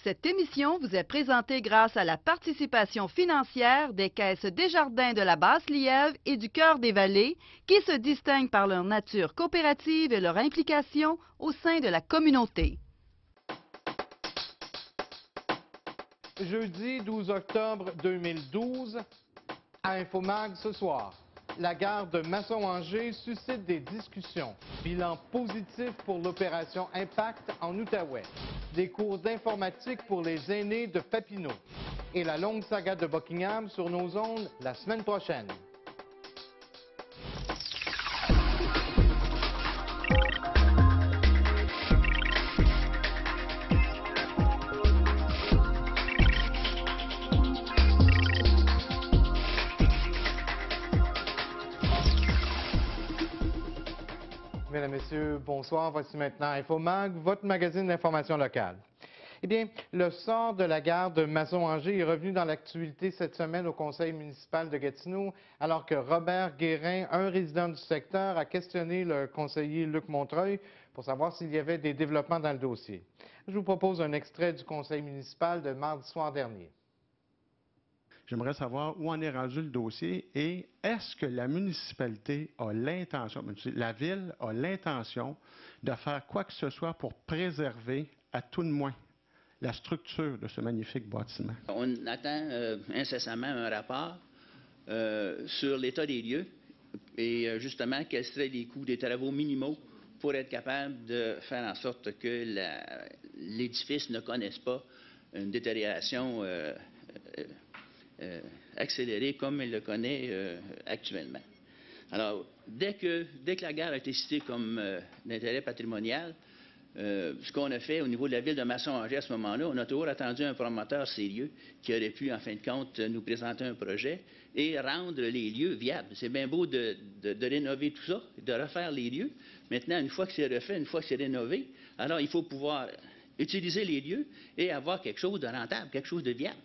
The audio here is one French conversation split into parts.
Cette émission vous est présentée grâce à la participation financière des caisses Desjardins de la Basse-Lièvre et du Cœur des Vallées, qui se distinguent par leur nature coopérative et leur implication au sein de la communauté. Jeudi 12 octobre 2012, à Infomag ce soir, la gare de Masson-Angers suscite des discussions. Bilan positif pour l'opération Impact en Outaouais. Des cours d'informatique pour les aînés de Papineau. Et la longue saga de Buckingham sur nos ondes la semaine prochaine. Mesdames, Messieurs, bonsoir. Voici maintenant Infomag, votre magazine d'information locale. Eh bien, le sort de la gare de Masson-Angers est revenu dans l'actualité cette semaine au conseil municipal de Gatineau, alors que Robert Guérin, un résident du secteur, a questionné le conseiller Luc Montreuil pour savoir s'il y avait des développements dans le dossier. Je vous propose un extrait du conseil municipal de mardi soir dernier. J'aimerais savoir où en est rendu le dossier et est-ce que la municipalité a l'intention, la ville a l'intention de faire quoi que ce soit pour préserver, à tout de moins, la structure de ce magnifique bâtiment. On attend incessamment un rapport sur l'état des lieux et justement quels seraient les coûts des travaux minimaux pour être capable de faire en sorte que l'édifice ne connaisse pas une détérioration accélérée comme elle le connaît actuellement. Alors, dès que la gare a été citée comme d'intérêt patrimonial, ce qu'on a fait au niveau de la ville de Masson-Angers à ce moment-là, on a toujours attendu un promoteur sérieux qui aurait pu, en fin de compte, nous présenter un projet et rendre les lieux viables. C'est bien beau de rénover tout ça, de refaire les lieux. Maintenant, une fois que c'est refait, une fois que c'est rénové, alors il faut pouvoir utiliser les lieux et avoir quelque chose de rentable, quelque chose de viable.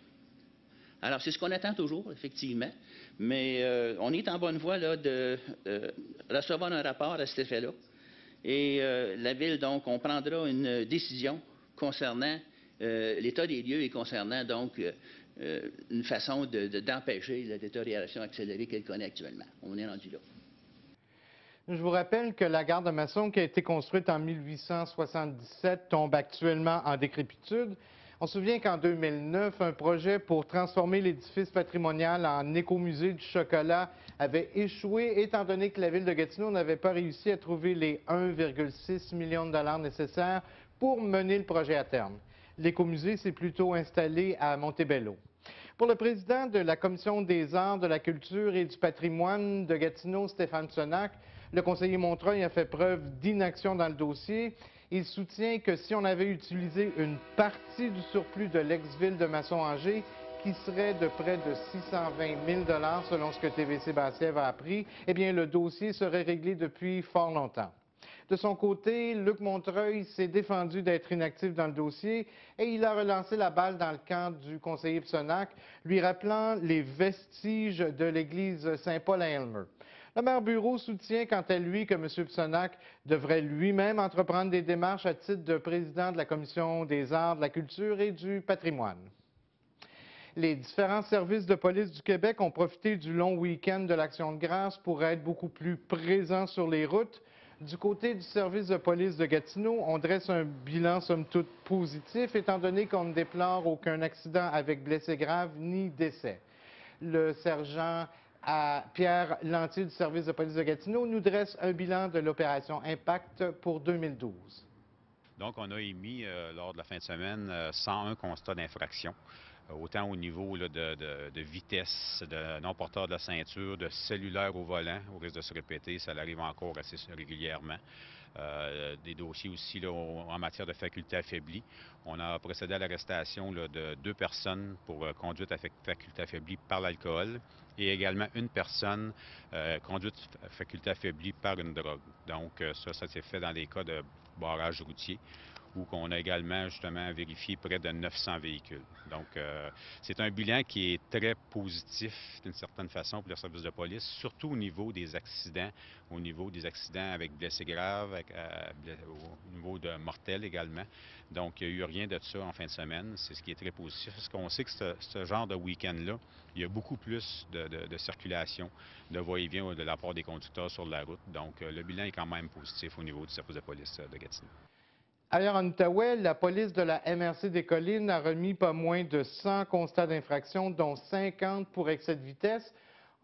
Alors, c'est ce qu'on attend toujours, effectivement, mais on est en bonne voie là, de recevoir un rapport à cet effet-là. Et la Ville, donc, on prendra une décision concernant l'état des lieux et concernant, donc, une façon d'empêcher la détérioration accélérée qu'elle connaît actuellement. On est rendu là. Je vous rappelle que la gare de Masson, qui a été construite en 1877, tombe actuellement en décrépitude. On se souvient qu'en 2009, un projet pour transformer l'édifice patrimonial en écomusée du chocolat avait échoué, étant donné que la ville de Gatineau n'avait pas réussi à trouver les 1,6 million de dollars nécessaires pour mener le projet à terme. L'écomusée s'est plutôt installé à Montebello. Pour le président de la Commission des arts, de la culture et du patrimoine de Gatineau, Stéphane Psonac, le conseiller Montreuil a fait preuve d'inaction dans le dossier. Il soutient que si on avait utilisé une partie du surplus de l'ex-ville de Masson-Angers, qui serait de près de 620 000 $ selon ce que TVC Basse-Lièvre a appris, eh bien, le dossier serait réglé depuis fort longtemps. De son côté, Luc Montreuil s'est défendu d'être inactif dans le dossier et il a relancé la balle dans le camp du conseiller Psonac, lui rappelant les vestiges de l'église Saint-Paul à Aylmer. Le maire Bureau soutient quant à lui que M. Psonac devrait lui-même entreprendre des démarches à titre de président de la Commission des arts, de la culture et du patrimoine. Les différents services de police du Québec ont profité du long week-end de l'Action de grâce pour être beaucoup plus présents sur les routes. Du côté du service de police de Gatineau, on dresse un bilan somme toute positif, étant donné qu'on ne déplore aucun accident avec blessés graves ni décès. Le sergent Pierre Lantier du service de police de Gatineau nous dresse un bilan de l'opération Impact pour 2012. Donc, on a émis, lors de la fin de semaine, 101 constats d'infraction, autant au niveau là, de vitesse, de non-porteur de la ceinture, de cellulaire au volant, au risque de se répéter, ça arrive encore assez régulièrement. Des dossiers aussi là, en matière de faculté affaiblie. On a procédé à l'arrestation de 2 personnes pour conduite à faculté affaiblie par l'alcool et également une personne conduite à faculté affaiblie par une drogue. Donc ça s'est fait dans les cas de barrage routier où on a également justement vérifié près de 900 véhicules. Donc, c'est un bilan qui est très positif d'une certaine façon pour le service de police, surtout au niveau des accidents, avec blessés graves, au niveau de mortels également. Donc, il n'y a eu rien de ça en fin de semaine. C'est ce qui est très positif, parce qu'on sait que ce genre de week-end-là, il y a beaucoup plus de circulation, de va-et-vient de la part des conducteurs sur la route. Donc, le bilan est quand même positif au niveau du service de police de Gatineau. Ailleurs en Outaouais, la police de la MRC des Collines a remis pas moins de 100 constats d'infraction, dont 50 pour excès de vitesse.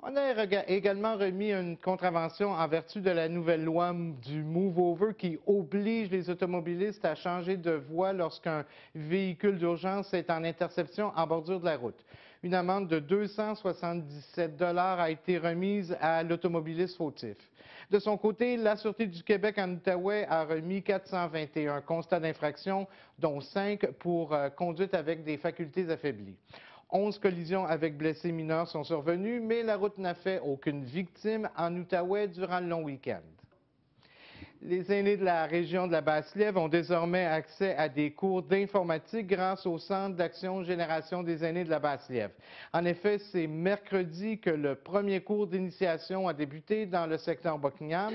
On a également remis une contravention en vertu de la nouvelle loi du Move-Over qui oblige les automobilistes à changer de voie lorsqu'un véhicule d'urgence est en interception en bordure de la route. Une amende de 277 $ a été remise à l'automobiliste fautif. De son côté, la Sûreté du Québec en Outaouais a remis 421 constats d'infraction, dont 5 pour conduite avec des facultés affaiblies. 11 collisions avec blessés mineurs sont survenues, mais la route n'a fait aucune victime en Outaouais durant le long week-end. Les aînés de la région de la Basse-Lièvre ont désormais accès à des cours d'informatique grâce au Centre d'action Génération des aînés de la Basse-Lièvre. En effet, c'est mercredi que le premier cours d'initiation a débuté dans le secteur Buckingham.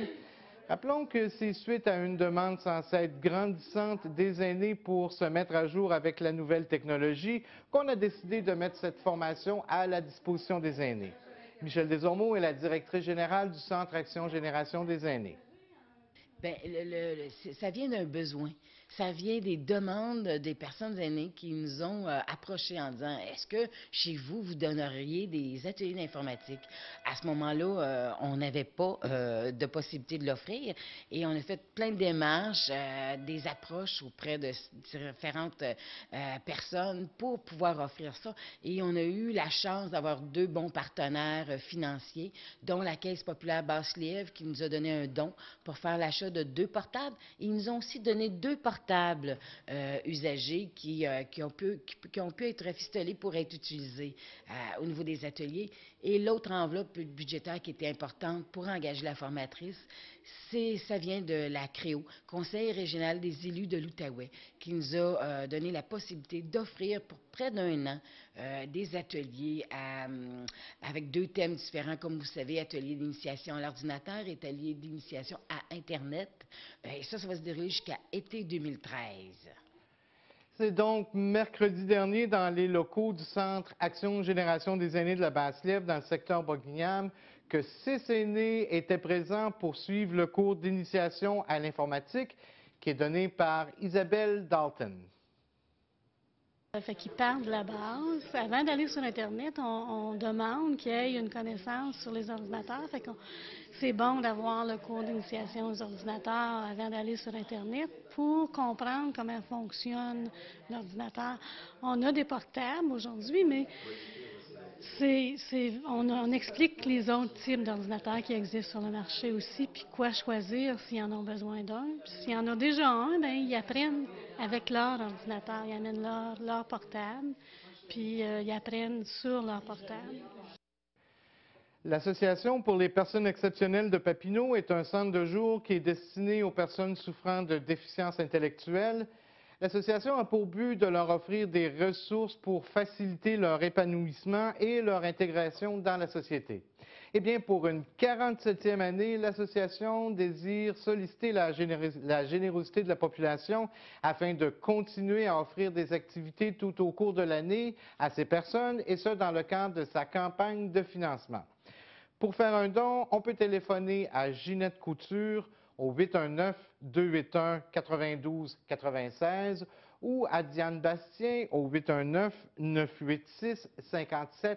Rappelons que c'est suite à une demande censée être grandissante des aînés pour se mettre à jour avec la nouvelle technologie qu'on a décidé de mettre cette formation à la disposition des aînés. Michèle Desormeaux est la directrice générale du Centre Action Génération des aînés. Bien, ça vient d'un besoin. Ça vient des demandes des personnes aînées qui nous ont approchés en disant « Est-ce que chez vous, vous donneriez des ateliers d'informatique? » À ce moment-là, on n'avait pas de possibilité de l'offrir et on a fait plein de démarches, des approches auprès de différentes personnes pour pouvoir offrir ça. Et on a eu la chance d'avoir 2 bons partenaires financiers, dont la Caisse populaire Basse-Lièvre qui nous a donné un don pour faire l'achat de 2 portables. Et ils nous ont aussi donné 2 portables usagés qui ont pu être rafistolés pour être utilisés au niveau des ateliers. Et l'autre enveloppe budgétaire qui était importante pour engager la formatrice, ça vient de la CREO, Conseil régional des élus de l'Outaouais, qui nous a donné la possibilité d'offrir pour près d'1 an des ateliers avec 2 thèmes différents, comme vous savez, atelier d'initiation à l'ordinateur et atelier d'initiation à Internet. Et ça va se dérouler jusqu'à été 2013. C'est donc mercredi dernier dans les locaux du Centre Action Génération des aînés de la Basse-Lièvre dans le secteur Buckingham que 6 aînés étaient présents pour suivre le cours d'initiation à l'informatique qui est donné par Isabelle Dalton. Ça fait qu'ils partent de la base. Avant d'aller sur Internet, on demande qu'il y ait une connaissance sur les ordinateurs. C'est bon d'avoir le cours d'initiation aux ordinateurs avant d'aller sur Internet pour comprendre comment fonctionne l'ordinateur. On a des portables aujourd'hui, mais on explique les autres types d'ordinateurs qui existent sur le marché aussi, puis quoi choisir s'ils en ont besoin d'un. Puis s'il y en a déjà un, bien, ils apprennent avec leur ordinateur. Ils amènent leur portable, puis ils apprennent sur leur portable. L'Association pour les personnes exceptionnelles de Papineau est un centre de jour qui est destiné aux personnes souffrant de déficience intellectuelle. L'association a pour but de leur offrir des ressources pour faciliter leur épanouissement et leur intégration dans la société. Eh bien, pour une 47e année, l'association désire solliciter la générosité de la population afin de continuer à offrir des activités tout au cours de l'année à ces personnes, et ce, dans le cadre de sa campagne de financement. Pour faire un don, on peut téléphoner à Ginette Couture au 819-281-92-96 ou à Diane Bastien au 819-986-57-58.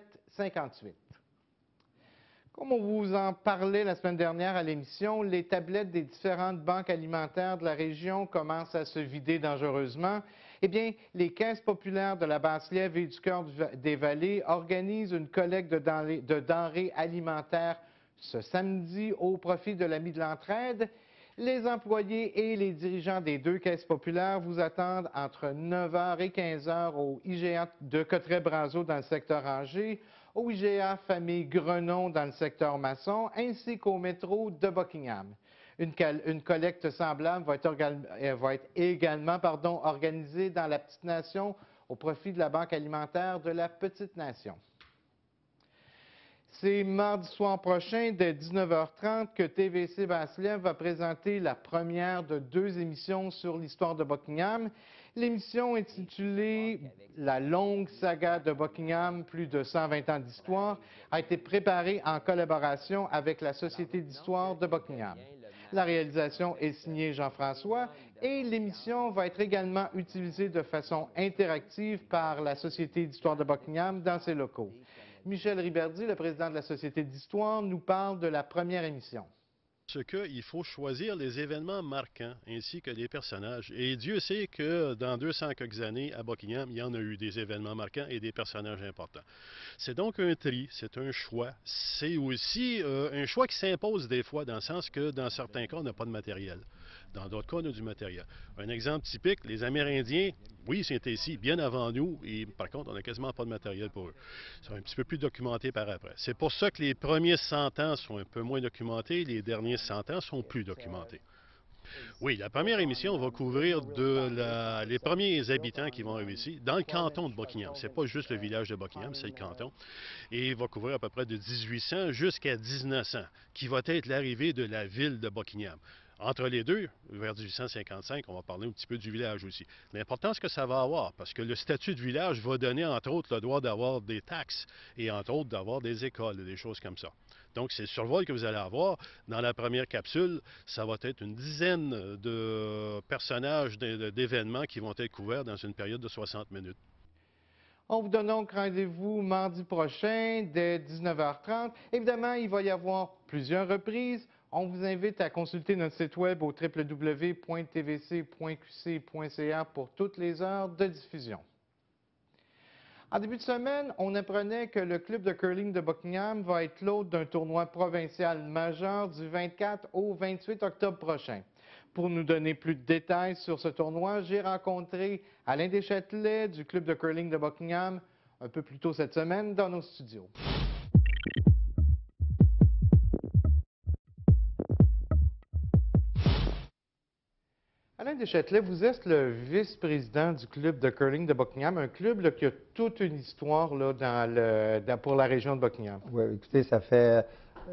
Comme on vous en parlait la semaine dernière à l'émission, les tablettes des différentes banques alimentaires de la région commencent à se vider dangereusement. Eh bien, les caisses populaires de la Basse-Lièvre et du Cœur des Vallées organisent une collecte de denrées alimentaires ce samedi au profit de l'Ami de l'Entraide. Les employés et les dirigeants des 2 caisses populaires vous attendent entre 9h et 15h au IGA de Cotret-Brazeau dans le secteur Angers, au IGA Famille Grenon dans le secteur Masson, ainsi qu'au métro de Buckingham. Une collecte semblable va être également organisée dans la Petite Nation au profit de la Banque alimentaire de la Petite Nation. C'est mardi soir prochain, dès 19h30, que TVC Basse-Lièvre va présenter la première de 2 émissions sur l'histoire de Buckingham. L'émission intitulée « La longue saga de Buckingham, plus de 120 ans d'histoire » a été préparée en collaboration avec la Société d'histoire de Buckingham. La réalisation est signée Jean-François et l'émission va être également utilisée de façon interactive par la Société d'histoire de Buckingham dans ses locaux. Michel Riberdy, le président de la Société d'histoire, nous parle de la première émission. Ce qu'il faut choisir les événements marquants ainsi que les personnages. Et Dieu sait que dans 200 quelques années, à Buckingham, il y en a eu des événements marquants et des personnages importants. C'est donc un tri, c'est un choix. C'est aussi un choix qui s'impose des fois, dans le sens que dans certains cas, on n'a pas de matériel. Dans d'autres cas, on a du matériel. Un exemple typique, les Amérindiens, oui, c'était ici bien avant nous, et par contre, on n'a quasiment pas de matériel pour eux. C'est un petit peu plus documenté par après. C'est pour ça que les premiers 100 ans sont un peu moins documentés, les derniers 100 ans sont plus documentés. Oui, la première émission va couvrir les premiers habitants qui vont arriver ici, dans le canton de Buckingham. Ce n'est pas juste le village de Buckingham, c'est le canton. Et il va couvrir à peu près de 1800 jusqu'à 1900, qui va être l'arrivée de la ville de Buckingham. Entre les deux, vers 1855, on va parler un petit peu du village aussi. L'importance que ça va avoir, parce que le statut de village va donner, entre autres, le droit d'avoir des taxes et, entre autres, d'avoir des écoles, des choses comme ça. Donc, c'est le survol que vous allez avoir. Dans la première capsule, ça va être une dizaine de personnages, d'événements qui vont être couverts dans une période de 60 minutes. On vous donne donc rendez-vous mardi prochain dès 19h30. Évidemment, il va y avoir plusieurs reprises. On vous invite à consulter notre site web au www.tvc.qc.ca pour toutes les heures de diffusion. En début de semaine, on apprenait que le club de curling de Buckingham va être l'hôte d'un tournoi provincial majeur du 24 au 28 octobre prochain. Pour nous donner plus de détails sur ce tournoi, j'ai rencontré Alain Deschâtelet du club de curling de Buckingham un peu plus tôt cette semaine dans nos studios. Alain Deschâtelet, vous êtes le vice-président du club de curling de Buckingham, un club là, qui a toute une histoire là, pour la région de Buckingham. Oui, écoutez,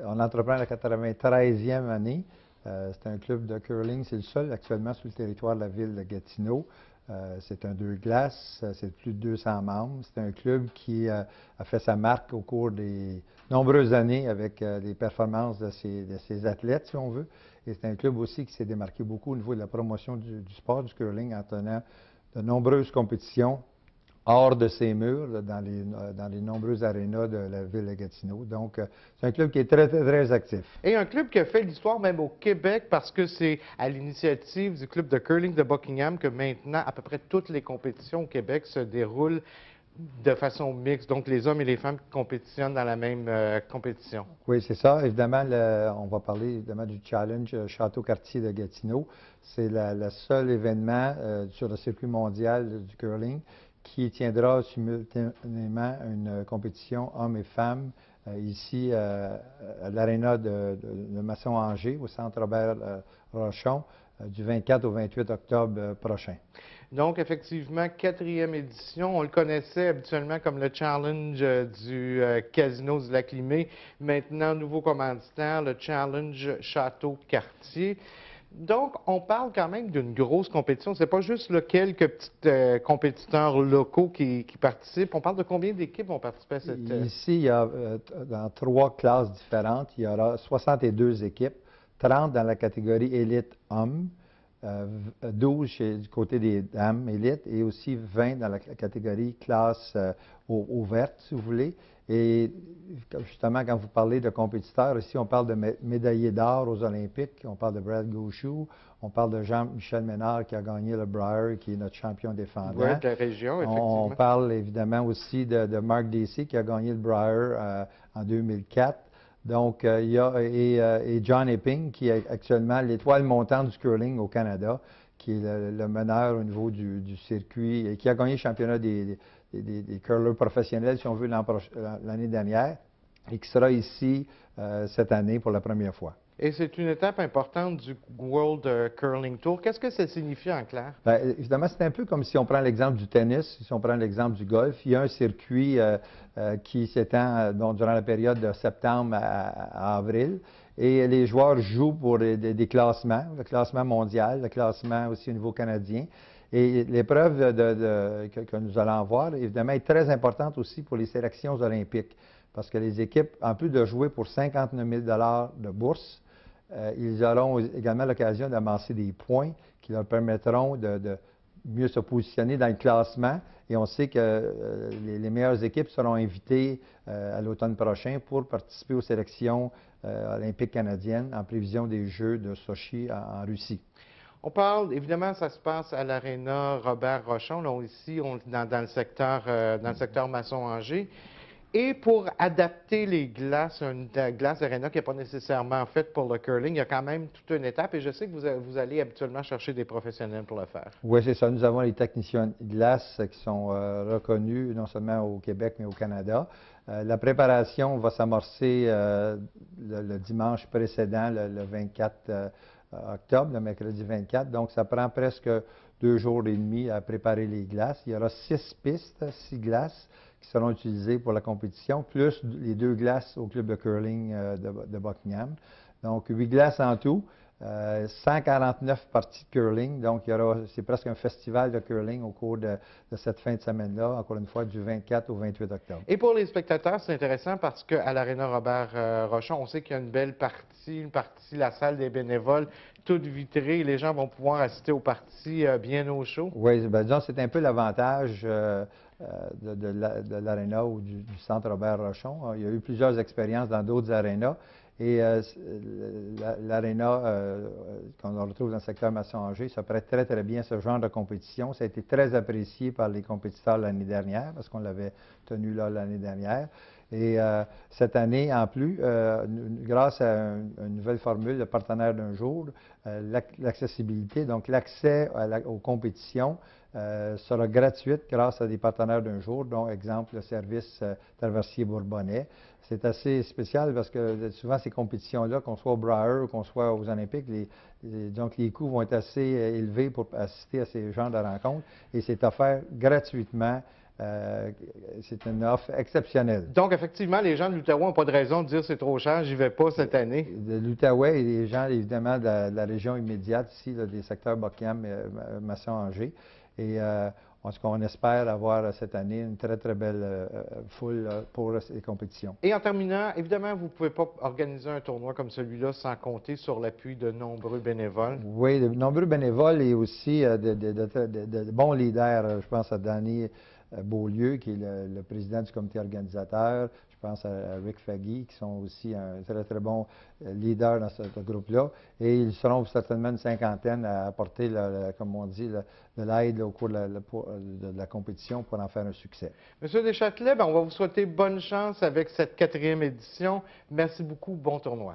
on entreprend la 93e année. C'est un club de curling, c'est le seul actuellement sur le territoire de la ville de Gatineau. C'est un 2 glaces, c'est plus de 200 membres. C'est un club qui a fait sa marque au cours des nombreuses années avec les performances de ses athlètes, si on veut. Et c'est un club aussi qui s'est démarqué beaucoup au niveau de la promotion du sport, du curling, en tenant de nombreuses compétitions hors de ses murs, là, dans les nombreuses arénas de la ville de Gatineau. Donc, c'est un club qui est très, très, très actif. Et un club qui a fait l'histoire même au Québec parce que c'est à l'initiative du club de curling de Buckingham que maintenant, à peu près toutes les compétitions au Québec se déroulent de façon mixte. Donc, les hommes et les femmes compétitionnent dans la même compétition. Oui, c'est ça. Évidemment, on va parler évidemment du Challenge Château-Cartier de Gatineau. C'est le seul événement sur le circuit mondial du curling qui tiendra simultanément une compétition hommes et femmes ici à l'aréna de Masson-Angers, au centre Robert-Rochon, du 24 au 28 octobre prochain. Donc, effectivement, 4e édition. On le connaissait habituellement comme le Challenge du Casino du Lac-Limay. Maintenant, nouveau commanditaire, le Challenge Château-Cartier. Donc, on parle quand même d'une grosse compétition. Ce n'est pas juste là, quelques petits compétiteurs locaux qui participent. On parle de combien d'équipes vont participer à cette... Ici, il y a, dans 3 classes différentes, il y aura 62 équipes, 30 dans la catégorie élite hommes, 12 du côté des dames élites et aussi 20 dans la catégorie classe ouverte, si vous voulez. Et justement, quand vous parlez de compétiteurs, ici, on parle de médaillés d'or aux Olympiques, on parle de Brad Gauchou, on parle de Jean-Michel Ménard qui a gagné le Brier, qui est notre champion défendant. Oui, de la région, effectivement. On parle évidemment aussi de Mark Dacey qui a gagné le Brier en 2004. Donc, il y a et John Epping, qui est actuellement l'étoile montante du curling au Canada, qui est le meneur au niveau du circuit et qui a gagné le championnat des curlers professionnels, si on veut, l'année dernière, et qui sera ici cette année pour la première fois. Et c'est une étape importante du World Curling Tour. Qu'est-ce que ça signifie en clair? Bien, évidemment, c'est un peu comme si on prend l'exemple du tennis, si on prend l'exemple du golf. Il y a un circuit qui s'étend durant la période de septembre à avril. Et les joueurs jouent pour des classements, le classement mondial, le classement aussi au niveau canadien. Et l'épreuve que nous allons voir, évidemment, est très importante aussi pour les sélections olympiques. Parce que les équipes, en plus de jouer pour 59 000 de bourse, ils auront également l'occasion d'amasser des points qui leur permettront de mieux se positionner dans le classement. Et on sait que les meilleures équipes seront invitées à l'automne prochain pour participer aux sélections olympiques canadiennes en prévision des Jeux de Sochi en Russie. On parle, évidemment, ça se passe à l'aréna Robert Rochon, là, ici, dans le secteur Masson-Angers. Et pour adapter les glaces, une glace d'aréna qui n'est pas nécessairement faite pour le curling, il y a quand même toute une étape. Et je sais que vous allez habituellement chercher des professionnels pour le faire. Oui, c'est ça. Nous avons les techniciens de glace qui sont reconnus non seulement au Québec, mais au Canada. La préparation va s'amorcer le dimanche précédent, le 24 octobre, le mercredi 24. Donc, ça prend presque 2 jours et demi à préparer les glaces. Il y aura 6 pistes, 6 glaces qui seront utilisées pour la compétition, plus les 2 glaces au club de curling de Buckingham. Donc, 8 glaces en tout. 149 parties de curling, donc c'est presque un festival de curling au cours de cette fin de semaine-là, encore une fois, du 24 au 28 octobre. Et pour les spectateurs, c'est intéressant parce qu'à l'aréna Robert Rochon, on sait qu'il y a une belle partie, la salle des bénévoles, toute vitrée. Les gens vont pouvoir assister aux parties bien au chaud. Oui, bien, disons, c'est un peu l'avantage de l'aréna ou du centre Robert Rochon. Il y a eu plusieurs expériences dans d'autres arénas. Et l'aréna qu'on retrouve dans le secteur Masson-Angers, ça prête très, très bien à ce genre de compétition. Ça a été très apprécié par les compétiteurs l'année dernière, parce qu'on l'avait tenu là l'année dernière. Et cette année, en plus, grâce à une nouvelle formule de partenaire d'un jour, l'accessibilité, donc l'accès aux compétitions, sera gratuite grâce à des partenaires d'un jour, dont, exemple, le service traversier bourbonnais. C'est assez spécial parce que souvent, ces compétitions-là, qu'on soit au Brier ou qu'on soit aux Olympiques, donc les coûts vont être assez élevés pour assister à ces genres de rencontres et c'est offert gratuitement. C'est une offre exceptionnelle. Donc, effectivement, les gens de l'Outaouais n'ont pas de raison de dire c'est trop cher, j'y vais pas cette année. De l'Outaouais et les gens, évidemment, de la région immédiate ici, là, des secteurs Buckingham, Masson-Angers. Et ce qu'on espère avoir cette année, une très, très belle foule pour les compétitions. Et en terminant, évidemment, vous ne pouvez pas organiser un tournoi comme celui-là sans compter sur l'appui de nombreux bénévoles. Oui, de nombreux bénévoles et aussi de bons leaders. Je pense à Danny Beaulieu, qui est le président du comité organisateur. Je pense à Rick Faggy, qui sont aussi un très, très bon leader dans ce groupe-là. Et ils seront certainement une cinquantaine à apporter, comme on dit, de l'aide au cours de la compétition pour en faire un succès. Monsieur Deschâtelet, on va vous souhaiter bonne chance avec cette 4e édition. Merci beaucoup. Bon tournoi.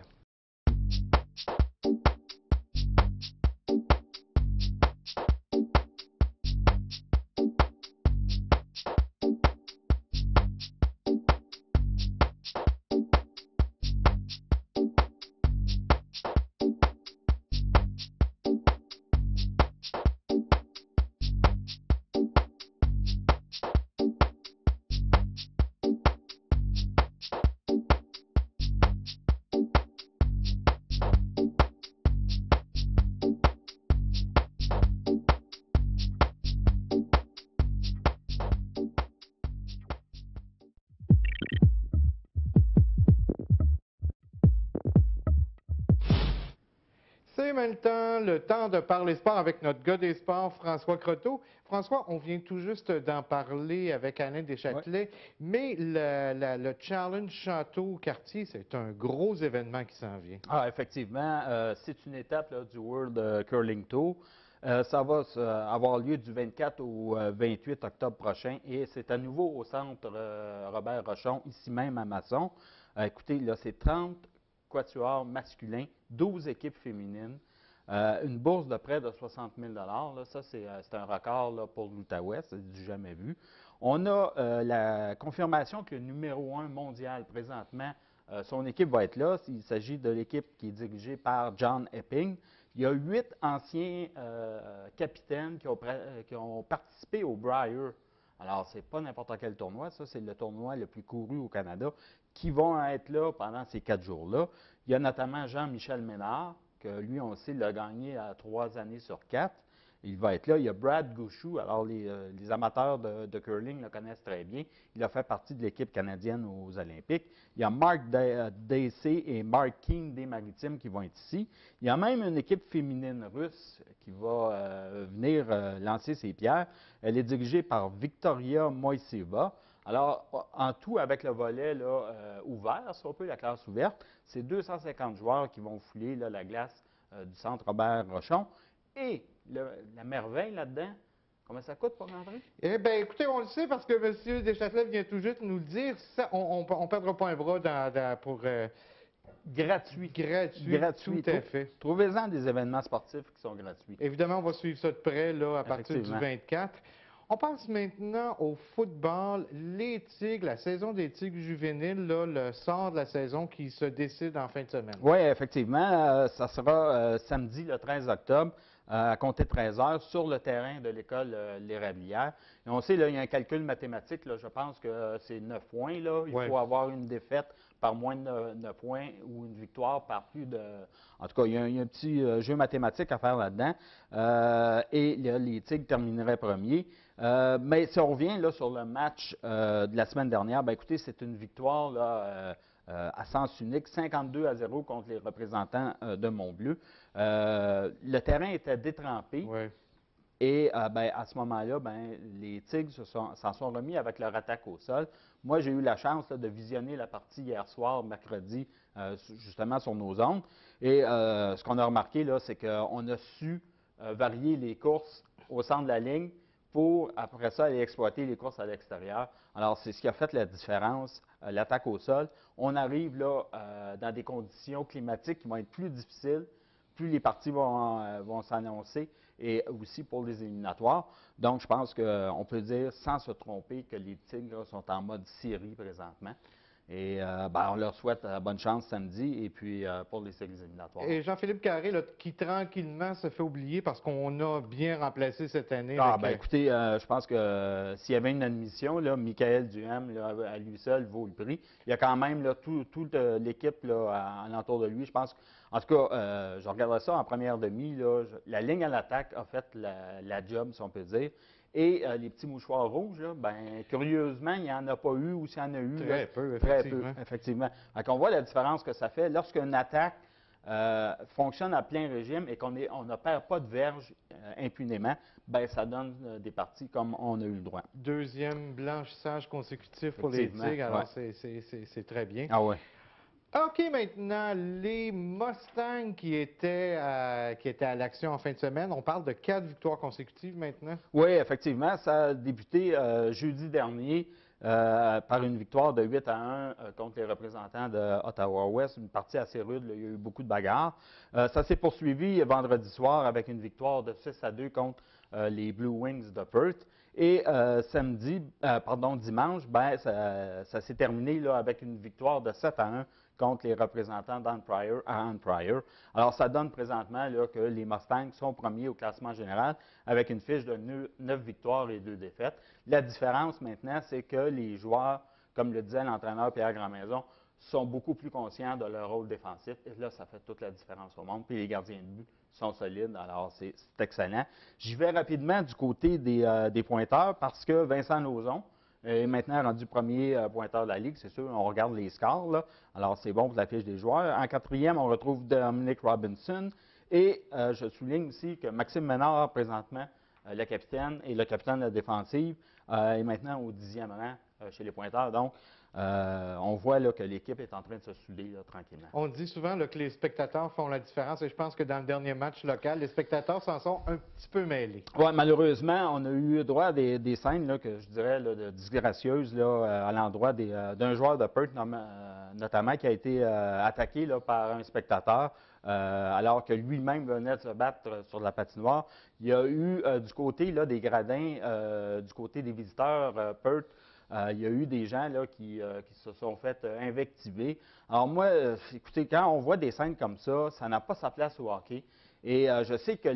C'est maintenant le temps de parler sport avec notre gars des sports, François Croteau. François, on vient tout juste d'en parler avec Alain Deschâtelet, mais le Challenge Château-Cartier, c'est un gros événement qui s'en vient. Ah, effectivement, c'est une étape là, du World Curling Tour. Ça va avoir lieu du 24 au 28 octobre prochain et c'est à nouveau au centre Robert Rochon, ici même à Masson. Écoutez, là, c'est 30 quatuors masculins, 12 équipes féminines, une bourse de près de 60 000 là. Ça, c'est un record là, pour l'Outaouais, c'est du jamais vu. On a la confirmation que le numéro 1 mondial présentement Son équipe va être là. Il s'agit de l'équipe qui est dirigée par John Epping. Il y a 8 anciens capitaines qui ont participé au Brier. Alors, ce n'est pas n'importe quel tournoi, ça, c'est le tournoi le plus couru au Canada, qui vont être là pendant ces 4 jours-là. Il y a notamment Jean-Michel Ménard, que lui, on sait, l'a gagné à 3 années sur 4. Il va être là. Il y a Brad Gouchou. Alors, les amateurs de curling le connaissent très bien. Il a fait partie de l'équipe canadienne aux Olympiques. Il y a Mark Dacey et Mark King des Maritimes qui vont être ici. Il y a même une équipe féminine russe qui va venir lancer ses pierres. Elle est dirigée par Victoria Moiseva. Alors, en tout, avec le volet là, ouvert, si on peut, la classe ouverte, c'est 250 joueurs qui vont fouler là, la glace du centre Robert-Rochon. Et la merveille là-dedans, combien ça coûte pour rentrer? Eh bien, écoutez, on le sait parce que M. Deschâtelet vient tout juste nous le dire. Ça, on ne perdra pas un bras pour... Gratuit. Gratuit, tout à fait. Trouvez-en des événements sportifs qui sont gratuits. Évidemment, on va suivre ça de près là, à partir du 24. On passe maintenant au football. Les Tigres, la saison des Tigres juvéniles, là, le sort de la saison qui se décide en fin de semaine. Oui, effectivement. Ça sera samedi, le 13 octobre, à compter de 13 heures, sur le terrain de l'école L'Érablière. Et on sait, là, il y a un calcul mathématique. Là, je pense que c'est 9 points. Là. Il faut avoir une défaite par moins de 9 points ou une victoire par plus de... En tout cas, il y a un petit jeu mathématique à faire là-dedans. Et là, les Tigres termineraient premiers. Mais si on revient là, sur le match de la semaine dernière, bien, écoutez, c'est une victoire là, à sens unique, 52-0 contre les représentants de Montbleu. Le terrain était détrempé. Et ben, à ce moment-là, ben, les Tigres s'en sont remis avec leur attaque au sol. Moi, j'ai eu la chance là, de visionner la partie hier soir, mercredi, justement sur nos ondes. Et ce qu'on a remarqué, là, c'est qu'on a su varier les courses au centre de la ligne pour, après ça, aller exploiter les courses à l'extérieur. Alors, c'est ce qui a fait la différence, l'attaque au sol. On arrive là dans des conditions climatiques qui vont être plus difficiles, plus les parties vont s'annoncer, et aussi pour les éliminatoires. Donc, je pense qu'on peut dire, sans se tromper, que les Tigres sont en mode série présentement. Et ben, on leur souhaite bonne chance samedi et puis pour les séries éliminatoires. Et Jean-Philippe Carré, là, qui tranquillement se fait oublier parce qu'on a bien remplacé cette année. Ah, ben écoutez, je pense que s'il y avait une admission, là, Michael Duhem, là, à lui seul, vaut le prix. Il y a quand même là, toute l'équipe alentour de lui. Je pense, en tout cas, je regarderai ça en première demi. Là, la ligne à l'attaque a fait la job, si on peut dire. Et les petits mouchoirs rouges, là, ben, curieusement, il n'y en a pas eu, ou s'il y en a eu, très peu, effectivement. Donc, on voit la différence que ça fait lorsqu'une attaque fonctionne à plein régime et qu'on ne perd pas de verge impunément, ben, ça donne des parties comme on a eu le droit. Deuxième blanchissage consécutif pour les Tigres, alors c'est très bien. Ah ouais. OK, maintenant, les Mustangs qui étaient à l'action en fin de semaine. On parle de 4 victoires consécutives maintenant. Oui, effectivement. Ça a débuté jeudi dernier par une victoire de 8-1 contre les représentants de Ottawa-Ouest. Une partie assez rude, là, il y a eu beaucoup de bagarres. Ça s'est poursuivi vendredi soir avec une victoire de 6-2 contre les Blue Wings de Perth. Et dimanche, ben, ça s'est terminé là, avec une victoire de 7-1 contre les représentants d'Ann Pryor à Ann Pryor. Alors, ça donne présentement là, que les Mustangs sont premiers au classement général avec une fiche de 9 victoires et 2 défaites. La différence maintenant, c'est que les joueurs, comme le disait l'entraîneur Pierre Grandmaison, sont beaucoup plus conscients de leur rôle défensif. Et là, ça fait toute la différence au monde. Puis les gardiens de but sont solides, alors c'est excellent. J'y vais rapidement du côté des pointeurs parce que Vincent Lauzon est maintenant rendu premier pointeur de la Ligue. C'est sûr, on regarde les scores, là. Alors c'est bon pour la fiche des joueurs. En quatrième, on retrouve Dominic Robinson. Et je souligne aussi que Maxime Ménard, présentement, le capitaine et le capitaine de la défensive, est maintenant au 10e rang chez les pointeurs. Donc, on voit là, que l'équipe est en train de se souder là, tranquillement. On dit souvent là, que les spectateurs font la différence et je pense que dans le dernier match local, les spectateurs s'en sont un petit peu mêlés. Oui, malheureusement, on a eu droit à des scènes là, que je dirais là, disgracieuses là, à l'endroit d'un joueur de Perth notamment qui a été attaqué là, par un spectateur alors que lui-même venait de se battre sur la patinoire. Il y a eu du côté là, des gradins, du côté des visiteurs Perth, Il y a eu des gens là, qui se sont fait invectiver. Alors moi, écoutez, quand on voit des scènes comme ça n'a pas sa place au hockey. Et je sais que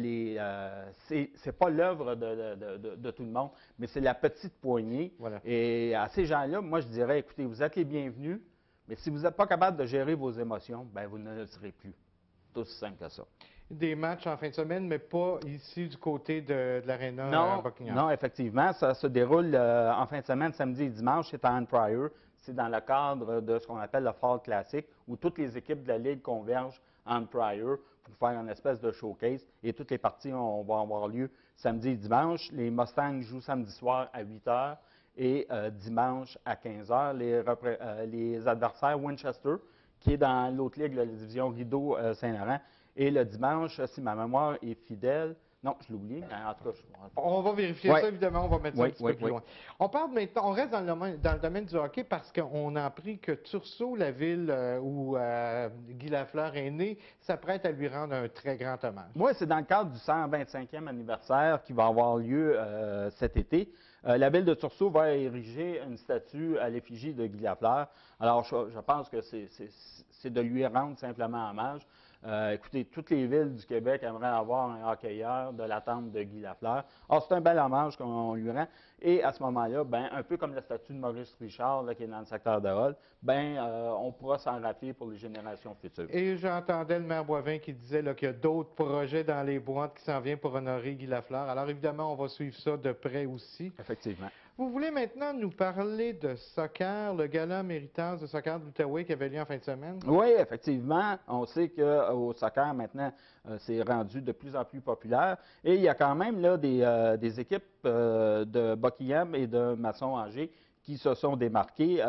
c'est pas l'œuvre de tout le monde, mais c'est la petite poignée. Voilà. Et à ces gens-là, moi, je dirais, écoutez, vous êtes les bienvenus, mais si vous n'êtes pas capable de gérer vos émotions, ben vous ne le serez plus. C'est aussi simple que ça. Des matchs en fin de semaine, mais pas ici du côté de l'Arena Buckingham. Non, effectivement, ça se déroule en fin de semaine, samedi et dimanche, c'est à Ann Pryor. C'est dans le cadre de ce qu'on appelle le Fall Classic, où toutes les équipes de la Ligue convergent à Ann Pryor pour faire une espèce de showcase. Et toutes les parties vont avoir lieu samedi et dimanche. Les Mustangs jouent samedi soir à 8 h et dimanche à 15 h. Les adversaires, Winchester, qui est dans l'autre ligue, la division Rideau Saint-Laurent. Et le dimanche, si ma mémoire est fidèle, non, je l'ai oublié, mais en tout cas, on va vérifier ça, évidemment, on va mettre ça un petit peu plus loin. On parle maintenant, on reste dans le domaine du hockey parce qu'on a appris que Tursault, la ville où Guy Lafleur est né, s'apprête à lui rendre un très grand hommage. Oui, c'est dans le cadre du 125e anniversaire qui va avoir lieu cet été. La ville de Tursault va ériger une statue à l'effigie de Guy Lafleur. Alors, je pense que c'est de lui rendre simplement hommage. Écoutez, toutes les villes du Québec aimeraient avoir un hockeyeur de la tente de Guy Lafleur. Alors, c'est un bel hommage qu'on lui rend. Et à ce moment-là, ben, un peu comme la statue de Maurice Richard, là, qui est dans le secteur de Hall, ben, on pourra s'en rappeler pour les générations futures. Et j'entendais le maire Boivin qui disait qu'il y a d'autres projets dans les boîtes qui s'en viennent pour honorer Guy Lafleur. Alors, évidemment, on va suivre ça de près aussi. Effectivement. Vous voulez maintenant nous parler de soccer, le gala Méritas de soccer de l'Outaouais qui avait lieu en fin de semaine? Oui, effectivement. On sait qu'au soccer, maintenant, c'est rendu de plus en plus populaire. Et il y a quand même là, des équipes de Buckingham et de Masson-Angers qui se sont démarquées.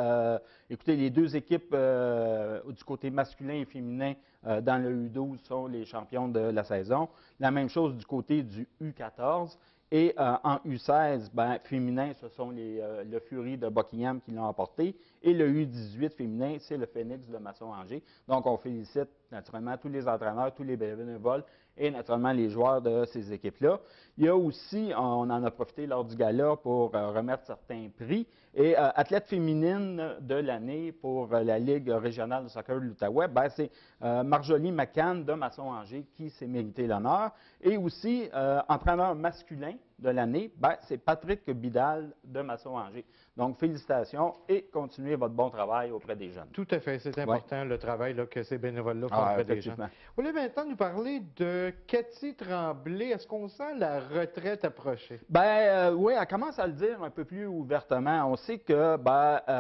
Écoutez, les deux équipes du côté masculin et féminin dans le U12 sont les champions de la saison. La même chose du côté du U14. Et en U16, ben, féminin, ce sont le Fury de Buckingham qui l'ont emporté. Et le U18 féminin, c'est le Phoenix de Masson-Angers. Donc, on félicite naturellement tous les entraîneurs, tous les bénévoles et naturellement les joueurs de ces équipes-là. Il y a aussi, on en a profité lors du gala pour remettre certains prix. Et athlète féminine de l'année pour la Ligue régionale de soccer de l'Outaouais, ben, c'est Marjolie McCann de Masson-Angers qui s'est mérité l'honneur. Et aussi, entraîneur masculin de l'année, ben, c'est Patrick Bidal de Masson-Angers. Donc, félicitations et continuez votre bon travail auprès des jeunes. Tout à fait, c'est important le travail là, que ces bénévoles-là font auprès des gens. Vous voulez maintenant nous parler de Cathy Tremblay. Est-ce qu'on sent la retraite approcher? Bien, oui, elle commence à le dire un peu plus ouvertement. On sait que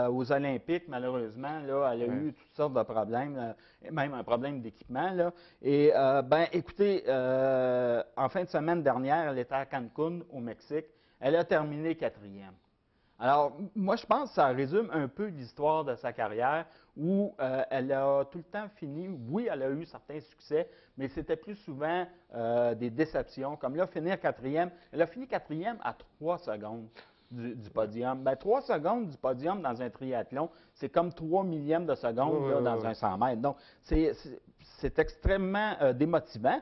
aux Olympiques, malheureusement, là, elle a eu toutes sortes de problèmes, même un problème d'équipement. Là. Et, écoutez, en fin de semaine dernière, elle était à Cancun, au Mexique. Elle a terminé 4e. Alors, moi, je pense que ça résume un peu l'histoire de sa carrière où elle a tout le temps fini. Oui, elle a eu certains succès, mais c'était plus souvent des déceptions. Comme là, finir 4e, elle a fini 4e à 3 secondes du podium. Bien, 3 secondes du podium dans un triathlon, c'est comme 3 millièmes de seconde là, dans un 100 mètres. Donc, c'est extrêmement démotivant.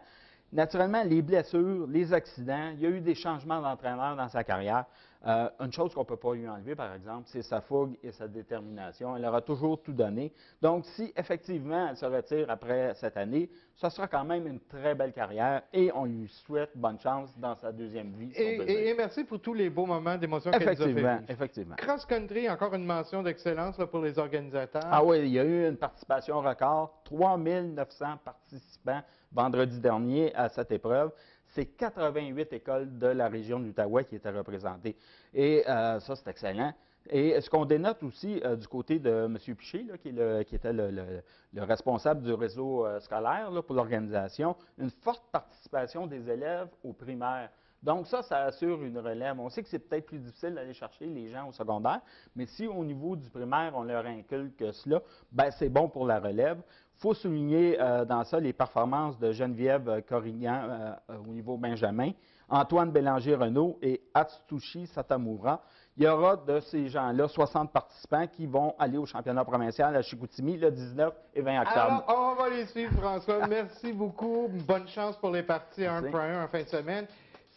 Naturellement, les blessures, les accidents, il y a eu des changements d'entraîneur dans sa carrière. Une chose qu'on ne peut pas lui enlever, par exemple, c'est sa fougue et sa détermination. Elle aura toujours tout donné. Donc, si effectivement elle se retire après cette année, ce sera quand même une très belle carrière et on lui souhaite bonne chance dans sa deuxième vie. Et merci pour tous les beaux moments d'émotion qu'elle nous a fait vivre. Effectivement. Cross-country, encore une mention d'excellence pour les organisateurs. Ah oui, il y a eu une participation record, 3900 participants vendredi dernier à cette épreuve. C'est 88 écoles de la région de l'Outaouais qui étaient représentées. Et ça, c'est excellent. Et ce qu'on dénote aussi du côté de M. Piché, là, qui était le responsable du réseau scolaire là, pour l'organisation, une forte participation des élèves aux primaires. Donc ça assure une relève. On sait que c'est peut-être plus difficile d'aller chercher les gens au secondaire, mais si au niveau du primaire, on leur inculque cela, ben c'est bon pour la relève. Il faut souligner dans ça les performances de Geneviève Corrigan au niveau Benjamin, Antoine Bélanger-Renaud et Atsushi Satamura. Il y aura de ces gens-là 60 participants qui vont aller au championnat provincial à Chicoutimi le 19 et 20 octobre. Alors, on va les suivre, François. Merci beaucoup. Bonne chance pour les parties 1 en fin de semaine.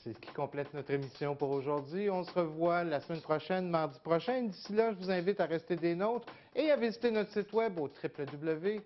C'est ce qui complète notre émission pour aujourd'hui. On se revoit la semaine prochaine, mardi prochain. D'ici là, je vous invite à rester des nôtres et à visiter notre site web au www.tvc.qc.ca.